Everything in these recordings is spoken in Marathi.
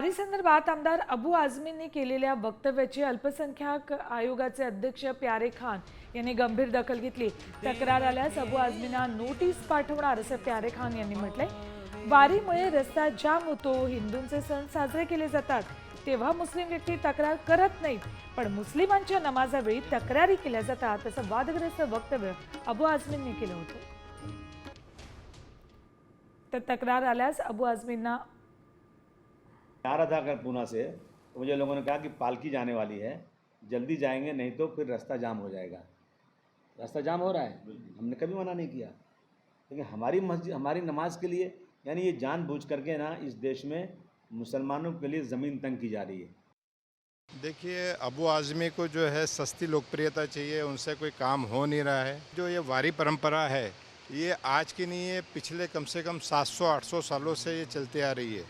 वारी संदर्भात आमदार अबू आझमींनी केलेल्या वक्तव्याची अल्पसंख्याक आयोगाचे अध्यक्ष प्यारे खान यांनी गंभीर दखल घेतली। तक्रार आल्यास अबू आझमींना नोटीस पाठवणार असे प्यारे खान यांनी म्हटले। वारीमुळे रस्ता जाम होतो, हिंदूंचे सण साजरे केले जातात तेव्हा मुस्लिम व्यक्ती तक्रार करत नाहीत, पण मुस्लिमांच्या नमाजावेळी तक्रारी केल्या जातात असं वादग्रस्त वक्तव्य अबू आझमींनी केलं होतं। तर तक्रार आल्यास अबू आझमींना आ रहा था अगर पूना से, तो मुझे लोगों ने कहा कि पालकी जाने वाली है, जल्दी जाएंगे नहीं तो फिर रास्ता जाम हो जाएगा। रास्ता जाम हो रहा है, हमने कभी मना नहीं किया, लेकिन हमारी मस्जिद हमारी नमाज के लिए यानी ये जानबूझ करके ना इस देश में मुसलमानों के लिए ज़मीन तंग की जा रही है। देखिए, अबू आज़मी को जो है सस्ती लोकप्रियता चाहिए, उनसे कोई काम हो नहीं रहा है। जो ये वारी परंपरा है ये आज की नहीं है, पिछले कम से कम 700-800 सालों से ये चलती आ रही है।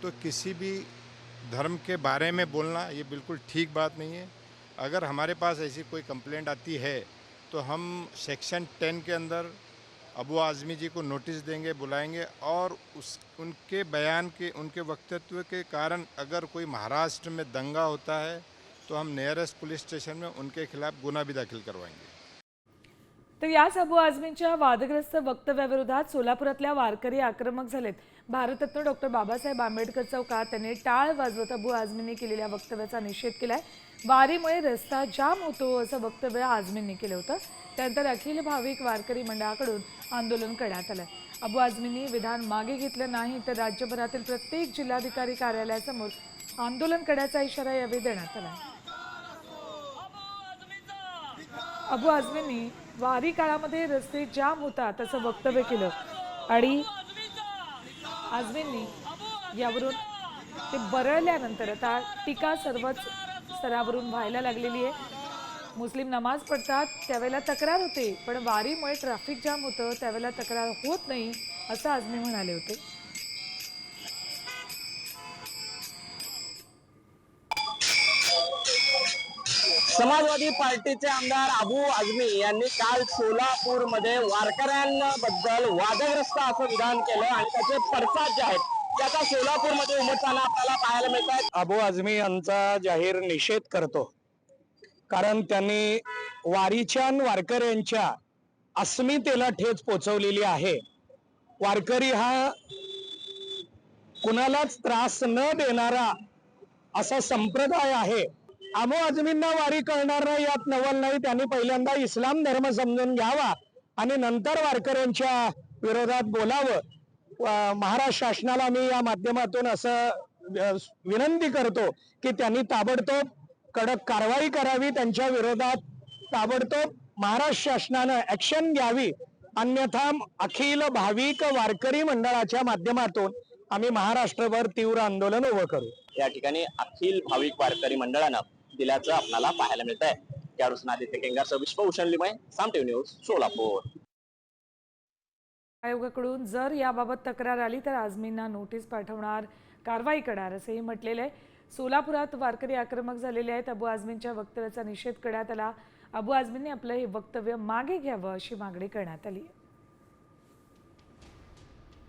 तो किसी भी धर्म के बारे में बोलना ये बिल्कुल ठीक बात नहीं है। अगर हमारे पास ऐसी कोई कंप्लेंट आती है तो हम सेक्शन 10 के अंदर अबू आज़मी जी को नोटिस देंगे, बुलाएंगे और उनके बयान के उनके वक्तव्य के कारण अगर कोई महाराष्ट्र में दंगा होता है तो हम नियरेस्ट पुलिस स्टेशन में उनके खिलाफ गुन्हा भी दाखिल करवाएंगे। तर याच अबू आझमींच्या वादग्रस्त वक्तव्याविरोधात सोलापुरातल्या वारकरी आक्रमक झालेत। भारतरत्न डॉक्टर बाबासाहेब आंबेडकर चौकात त्यांनी टाळ वाजवत अबू आझमींनी केलेल्या वक्तव्याचा निषेध केलाय। वारीमुळे रस्ता जाम होतो असं वक्तव्य आझमींनी केलं होतं। त्यानंतर अखिल भाविक वारकरी मंडळाकडून आंदोलन करण्यात आलं। अबू आझमींनी विधान मागे घेतलं नाही तर राज्यभरातील प्रत्येक जिल्हाधिकारी कार्यालयासमोर आंदोलन करण्याचा इशारा यावेळी देण्यात आला। अबू आझमींनी वारी काळामध्ये रस्ते जाम होतात असं वक्तव्य केलं आणि आझमींनी यावरून ते बरळल्यानंतर आता टीका सर्वच स्तरावरून व्हायला लागलेली आहे। मुस्लिम नमाज पढतात त्यावेळेला तक्रार होते, पण वारीमुळे ट्रॅफिक जाम होतं त्यावेळेला तक्रार होत नाही असं आझमी म्हणाले होते। समाजवादी पार्टीचे आमदार अबू आझमी यांनी काल सोलापूरमध्ये वारकऱ्यांबद्दल वादग्रस्त असं विधान केलं आणि त्याचे पडसाद जे आहेत त्याचा सोलापूरमध्ये उमटताना आपल्याला पाहायला मिळत आहे। अबू आझमी यांचा जाहीर निषेध करतो, कारण त्यांनी वारीच्या वारकऱ्यांच्या अस्मितेला ठेच पोचवलेली आहे। वारकरी हा कुणालाच त्रास न देणारा असा संप्रदाय आहे। अबू आझमींना वारी कळणार नाही यात नवल नाही। त्यांनी पहिल्यांदा इस्लाम धर्म समजून घ्यावा आणि नंतर वारकऱ्यांच्या विरोधात बोलावं। महाराष्ट्र शासनाला मी या माध्यमातून असं विनंती करतो की त्यांनी ताबडतोब कडक कारवाई करावी, त्यांच्या विरोधात ताबडतोब महाराष्ट्र शासनानं ऍक्शन घ्यावी, अन्यथा अखिल भाविक वारकरी मंडळाच्या माध्यमातून आम्ही महाराष्ट्रभर तीव्र आंदोलन उभं करू। या ठिकाणी अखिल भाविक वारकरी मंडळानं दिल्याचं आपल्याला पाहायला मिळत आहे। त्यानुसार आदित्य केंगारसह विश्वभूषण लिमये, साम टीव्ही न्यूज, सोलापूर। आयोगाकडून जर याबाबत तक्रार आली तर आझमींना नोटीस पाठवणार, कारवाई करणार असेही म्हटलेलं आहे। सोलापुरात वारकरी आक्रमक झालेले आहेत। अबू आझमींच्या वक्तव्याचा निषेध करण्यात आला। अबू आझमींनी आपलं हे वक्तव्य मागे घ्यावं अशी मागणी करण्यात आली।